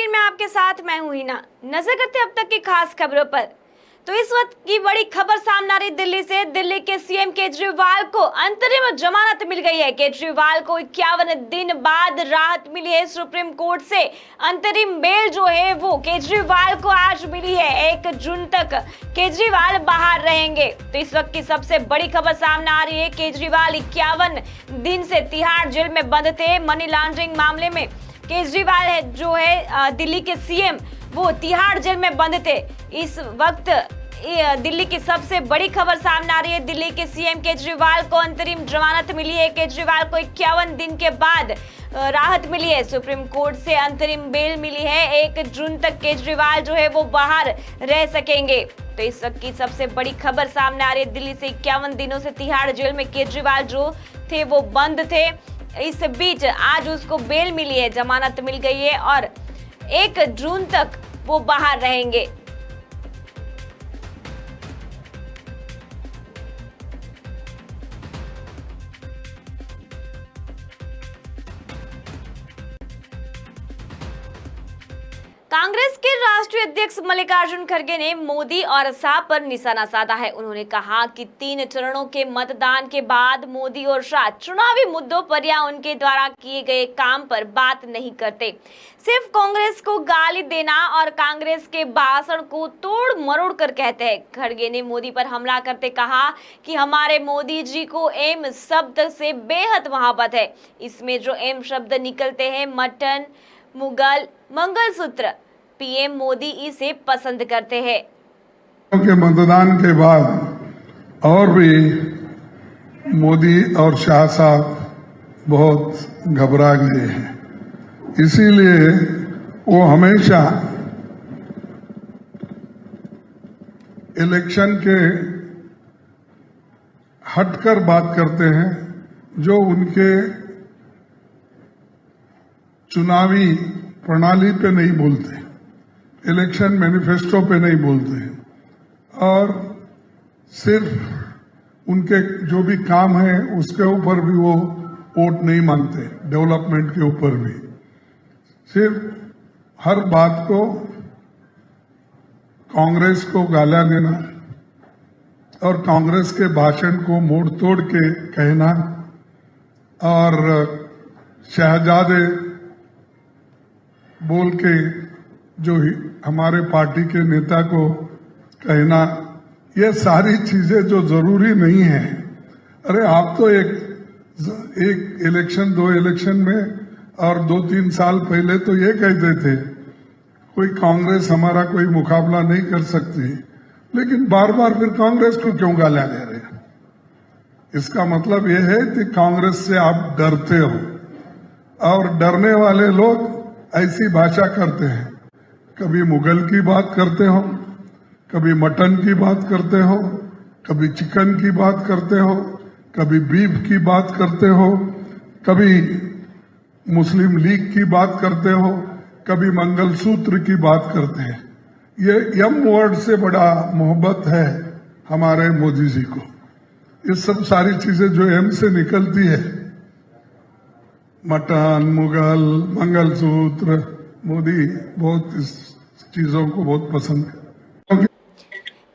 18 में आपके साथ मैं हूं हिना। नजर करते अब तक की खास खबरों पर। तो इस वक्त की बड़ी खबर सामने आ रही दिल्ली से। दिल्ली के सीएम केजरीवाल को अंतरिम जमानत मिल गई है। केजरीवाल को 51 दिन बाद राहत मिली है सुप्रीम कोर्ट से। अंतरिम बेल जो है वो केजरीवाल को आज मिली है। 1 जून तक केजरीवाल बाहर रहेंगे। तो इस वक्त की सबसे बड़ी खबर सामने आ रही है। केजरीवाल 51 दिन से तिहाड़ जेल में बंद थे। मनी लॉन्ड्रिंग मामले में केजरीवाल है जो है दिल्ली के सीएम, वो तिहाड़ जेल में बंद थे। इस वक्त दिल्ली की सबसे बड़ी खबर सामने आ रही है। दिल्ली के सीएम केजरीवाल को अंतरिम जमानत मिली है। केजरीवाल को 51 दिन के बाद राहत मिली है। सुप्रीम कोर्ट से अंतरिम बेल मिली है। 1 जून तक केजरीवाल जो है वो बाहर रह सकेंगे। तो इस वक्त की सबसे बड़ी खबर सामने आ रही है। दिल्ली से 51 दिनों से तिहाड़ जेल में केजरीवाल जो थे वो बंद थे। इस बीच आज उसको बेल मिली है, जमानत मिल गई है और 1 जून तक वो बाहर रहेंगे। कांग्रेस के राष्ट्रीय अध्यक्ष मल्लिकार्जुन खड़गे ने मोदी और शाह पर निशाना साधा है। उन्होंने कहा कि 3 चरणों के मतदान के बाद मोदी और शाह चुनावी मुद्दों पर या उनके द्वारा किए गए काम पर बात नहीं करते, सिर्फ कांग्रेस को गाली देना और कांग्रेस के भाषण को तोड़ मरोड़ कर कहते हैं। खड़गे ने मोदी पर हमला करते कहा कि हमारे मोदी जी को एम शब्द से बेहद मोहब्बत है। इसमें जो एम शब्द निकलते हैं, मटन, मुगल, मंगलसूत्र, पीएम मोदी इसे पसंद करते हैं। के मतदान के बाद और भी मोदी और शाह साहब बहुत घबरा गए हैं, इसीलिए वो हमेशा इलेक्शन के हटकर बात करते हैं, जो उनके चुनावी प्रणाली पे नहीं बोलते, इलेक्शन मैनिफेस्टो पे नहीं बोलते और सिर्फ उनके जो भी काम है उसके ऊपर भी वो वोट नहीं मांगते, डेवलपमेंट के ऊपर भी सिर्फ हर बात को कांग्रेस को गाला देना और कांग्रेस के भाषण को मोड़ तोड़ के कहना और शहजादे बोल के जो हमारे पार्टी के नेता को कहना, ये सारी चीजें जो जरूरी नहीं है। अरे आप तो एक इलेक्शन 2 इलेक्शन में और 2-3 साल पहले तो ये कहते थे कोई कांग्रेस हमारा कोई मुकाबला नहीं कर सकती, लेकिन बार बार फिर कांग्रेस को क्यों गालियां दे रहे हैं? इसका मतलब ये है कि कांग्रेस से आप डरते हो और डरने वाले लोग ऐसी भाषा करते हैं। कभी मुगल की बात करते हो, कभी मटन की बात करते हो, कभी चिकन की बात करते हो, कभी बीफ की बात करते हो, कभी मुस्लिम लीग की बात करते हो, कभी मंगलसूत्र की बात करते हैं। ये एम वर्ड से बड़ा मोहब्बत है हमारे मोदी जी को। ये सब सारी चीजें जो एम से निकलती है, मटन, मुगल, मंगलसूत्र, मोदी बहुत इस चीजों को बहुत पसंद है।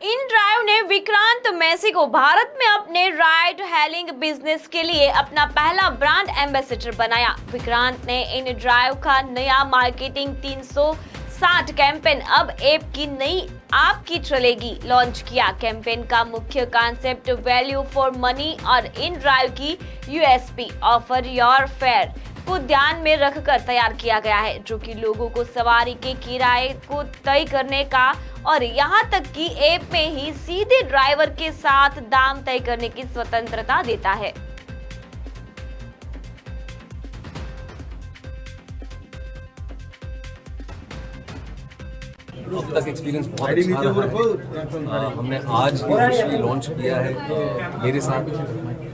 इन ड्राइव ने विक्रांत मैसी को भारत में अपने राइड हेलिंग बिजनेस के लिए अपना पहला ब्रांड एम्बेसडर बनाया। विक्रांत ने इन ड्राइव का नया मार्केटिंग 360 कैंपेन अब ऐप की नई आपकी चलेगी लॉन्च किया। कैंपेन का मुख्य कॉन्सेप्ट वैल्यू फॉर मनी और इन ड्राइव की यूएसपी ऑफर योर फेयर को ध्यान में रखकर तैयार किया गया है, जो कि लोगों को सवारी के किराए को तय करने का और यहां तक कि ऐप में ही सीधे ड्राइवर के साथ दाम तय करने की स्वतंत्रता देता है। अब तक एक्सपीरियंस बहुत अच्छा रहा है। हमने आज ऑफिशियली लॉन्च किया है। मेरे साथ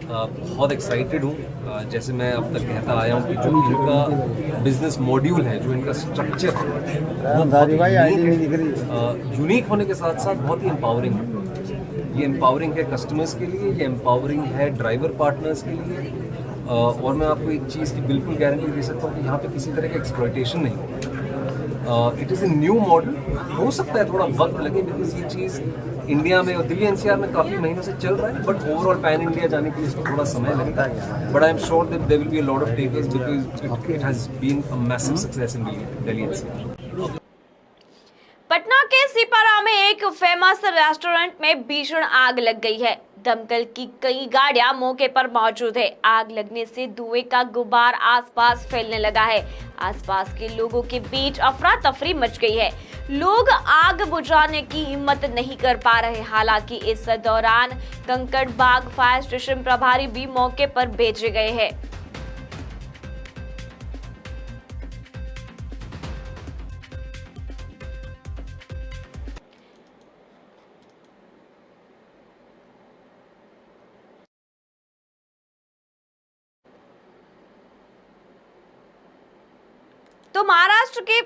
बहुत एक्साइटेड हूँ। जैसे मैं अब तक कहता आया हूँ कि जो इनका बिजनेस मॉड्यूल है, जो इनका स्ट्रक्चर है, वो बहुत यूनिक होने के साथ साथ बहुत ही एम्पावरिंग है। ये एम्पावरिंग है कस्टमर्स के लिए, ये एम्पावरिंग है ड्राइवर पार्टनर्स के लिए। और मैं आपको एक चीज़ की बिल्कुल गारंटी दे सकता हूँ कि यहाँ पे किसी तरह का एक्सप्लॉयटेशन नहीं होगा। It is a new model. हो सकता है थोड़ा वक्त लगे बिकॉज ये चीज़ इंडिया में और दिल्ली एनसीआर में काफ़ी महीनों से चल रहा है, बट ओवरऑल पैन इंडिया जाने के लिए इसको थोड़ा समय लगेगा। But I am sure that there will be a lot of takers because it has been a massive success in Delhi NCR. Patna के सिपारा में एक फेमस रेस्टोरेंट में भीषण आग लग गई है। दमकल की कई गाड़ियां मौके पर मौजूद है। आग लगने से धुएं का गुबार आसपास फैलने लगा है। आसपास के लोगों के बीच अफरा तफरी मच गई है। लोग आग बुझाने की हिम्मत नहीं कर पा रहे। हालांकि इस दौरान कंकड़बाग फायर स्टेशन प्रभारी भी मौके पर भेजे गए हैं। तो महाराष्ट्र के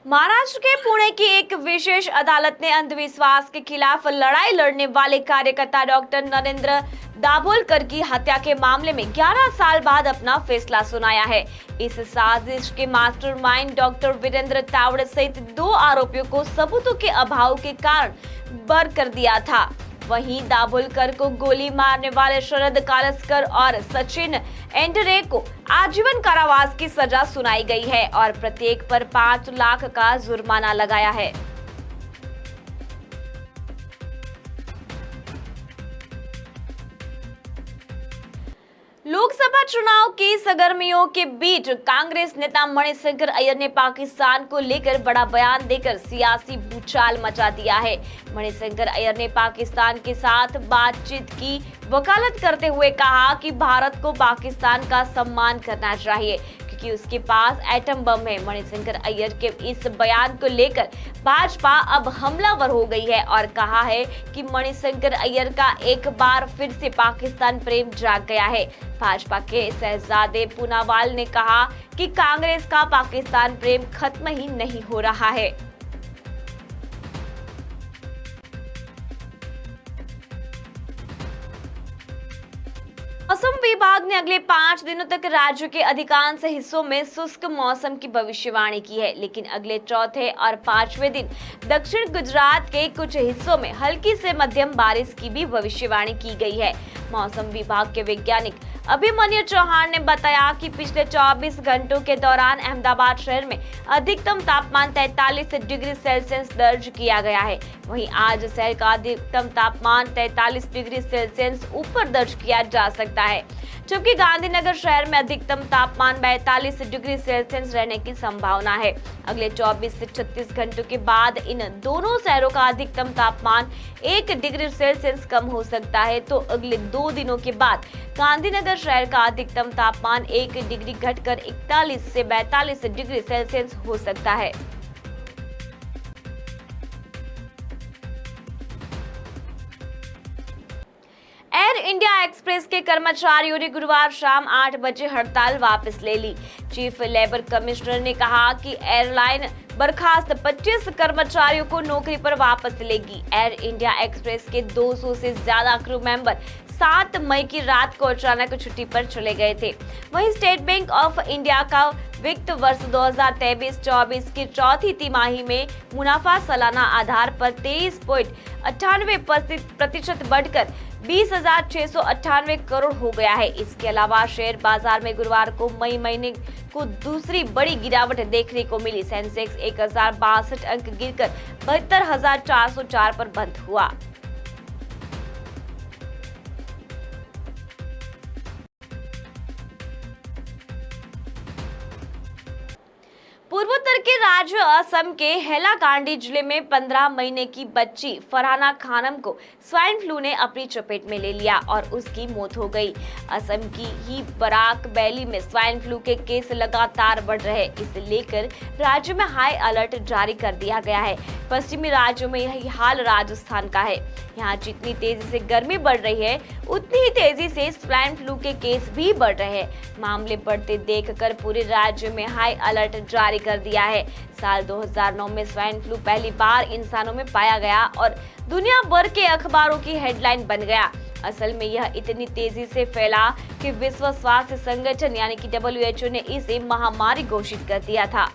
महाराष्ट्र के पुणे की एक विशेष अदालत ने अंधविश्वास के खिलाफ लड़ाई लड़ने वाले कार्यकर्ता डॉक्टर नरेंद्र दाभोलकर की हत्या के मामले में 11 साल बाद अपना फैसला सुनाया है। इस साजिश के मास्टरमाइंड डॉक्टर वीरेंद्र तावड़े सहित 2 आरोपियों को सबूतों के अभाव के कारण बरी कर दिया था। वहीं दाभोलकर को गोली मारने वाले शरद कालस्कर और सचिन एंडरे को आजीवन कारावास की सजा सुनाई गई है और प्रत्येक पर 5 लाख का जुर्माना लगाया है। लोकसभा चुनाव की सरगर्मियों के बीच कांग्रेस नेता मणिशंकर अय्यर ने पाकिस्तान को लेकर बड़ा बयान देकर सियासी भूचाल मचा दिया है। मणिशंकर अय्यर ने पाकिस्तान के साथ बातचीत की वकालत करते हुए कहा कि भारत को पाकिस्तान का सम्मान करना चाहिए क्योंकि उसके पास एटम बम है। मणिशंकर अय्यर के इस बयान को लेकर भाजपा अब हमलावर हो गई है और कहा है कि मणिशंकर अय्यर का एक बार फिर से पाकिस्तान प्रेम जाग गया है। भाजपा के शहजादे पूनावाला ने कहा कि कांग्रेस का पाकिस्तान प्रेम खत्म ही नहीं हो रहा है। मौसम विभाग ने अगले 5 दिनों तक राज्य के अधिकांश हिस्सों में शुष्क मौसम की भविष्यवाणी की है, लेकिन अगले चौथे और 5वें दिन दक्षिण गुजरात के कुछ हिस्सों में हल्की से मध्यम बारिश की भी भविष्यवाणी की गई है। मौसम विभाग के वैज्ञानिक अभिमन्यु चौहान ने बताया कि पिछले 24 घंटों के दौरान अहमदाबाद शहर में अधिकतम तापमान 43 डिग्री सेल्सियस दर्ज किया गया है। वहीं आज शहर का अधिकतम तापमान 43 डिग्री सेल्सियस ऊपर दर्ज किया जा सकता है, जबकि गांधीनगर शहर में अधिकतम तापमान 42 डिग्री सेल्सियस रहने की संभावना है। अगले 24 से 36 घंटों के बाद इन दोनों शहरों का अधिकतम तापमान 1 डिग्री सेल्सियस कम हो सकता है, तो अगले 2 दिनों के बाद गांधीनगर शहर का अधिकतम तापमान 1 डिग्री घटकर 41 से 42 डिग्री सेल्सियस हो सकता है। एयर इंडिया एक्सप्रेस के कर्मचारियों ने गुरुवार शाम 8 बजे हड़ताल वापस ले ली। चीफ लेबर कमिश्नर ने कहा कि एयरलाइन बर्खास्त 25 कर्मचारियों को नौकरी पर वापस लेगी। एयर इंडिया एक्सप्रेस के 200 से ज्यादा क्रू मेंबर 7 मई की रात को अचानक छुट्टी पर चले गए थे। वहीं स्टेट बैंक ऑफ इंडिया का वित्त वर्ष 2023-24 की चौथी तिमाही में मुनाफा सालाना आधार पर 23.98% बढ़कर 20,698 करोड़ हो गया है। इसके अलावा शेयर बाजार में गुरुवार को मई महीने को दूसरी बड़ी गिरावट देखने को मिली। सेंसेक्स 1062 अंक गिरकर 72,404 पर बंद हुआ। पूर्वोत्तर के राज्य असम के हैलाकांडी जिले में 15 महीने की बच्ची फरहाना खानम को स्वाइन फ्लू ने अपनी चपेट में ले लिया और उसकी मौत हो गई। असम की ही बराक वैली में स्वाइन फ्लू के केस लगातार बढ़ रहे, इसे लेकर राज्य में हाई अलर्ट जारी कर दिया गया है। पश्चिमी राज्यों में यही हाल राजस्थान का है। यहाँ जितनी तेजी से गर्मी बढ़ रही है, उतनी ही तेजी से स्वाइन फ्लू के केस भी बढ़ रहे हैं। मामले बढ़ते देखकर पूरे राज्य में हाई अलर्ट जारी कर दिया है। साल 2009 में स्वाइन फ्लू पहली बार इंसानों में पाया गया और दुनिया भर के अखबारों की हेडलाइन बन गया। असल में यह इतनी तेजी से फैला कि विश्व स्वास्थ्य संगठन यानी कि WHO ने इसे महामारी घोषित कर दिया था।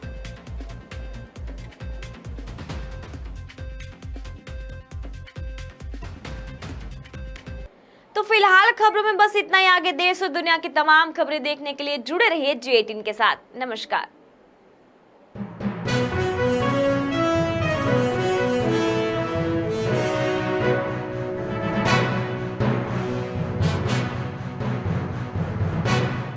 तो फिलहाल खबरों में बस इतना ही। आगे देश और दुनिया की तमाम खबरें देखने के लिए जुड़े रहिए J18 के साथ। नमस्कार।